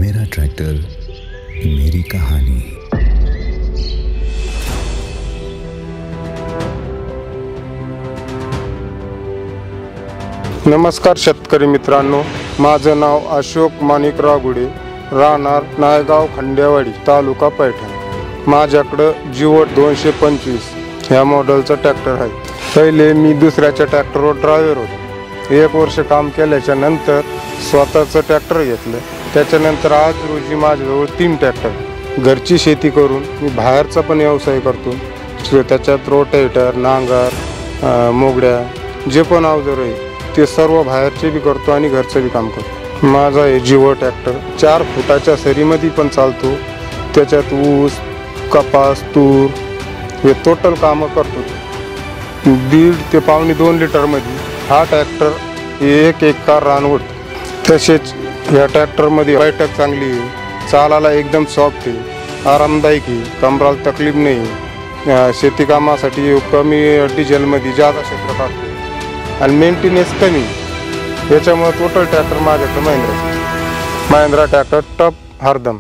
मेरा ट्रैक्टर मेरी कहानी। नमस्कार शेतकरी मित्रांनो, माझं नाव अशोक माणिकराव गुडे, राहणार नायगाव खंडेवाडी, तालुका पैठण। माझ्याकडं जीवट 225 ह्या मॉडेलचा ट्रॅक्टर आहे। पहिले मी दुसऱ्याच्या ट्रॅक्टरवर ड्रायव्हर होतो। 1 वर्ष काम केल्याच्या नंतर स्वतःचं ट्रॅक्टर घेतलं। त्याच्यानंतर आज रोजी माझ्याजवळ 3 ट्रॅक्टर। घरची शेती करून मी बाहेरचा पण व्यवसाय करतो। त्याच्यात रोटेटर, नांगर, मोगड्या जे पण अवजार आहे ते सर्व बाहेरचे बी करतो आणि घरचं बी काम करतो। माझा हे जीवो ट्रॅक्टर 4 फुटाच्या सरीमध्ये पण चालतो। त्याच्यात ऊस, कपास, तूर हे टोटल कामं करतो। 1.5 ते पावणे 2 लिटरमध्ये हा ट्रॅक्टर 1 एकर रान ओढतो। तसेच या ट्रॅक्टरमध्ये बैठक चांगली आहे, चालायला एकदम सॉफ्ट आहे, आरामदायक आहे, कमराला तकलीफ नाही। शेती कामासाठी कमी डिझेलमध्ये जास्त क्षेत्र काढतो आणि मेंटेनन्स कमी। याच्यामुळे टोटल ट्रॅक्टर माझ्याकडे महिंद्रा ट्रॅक्टर टप हरदम।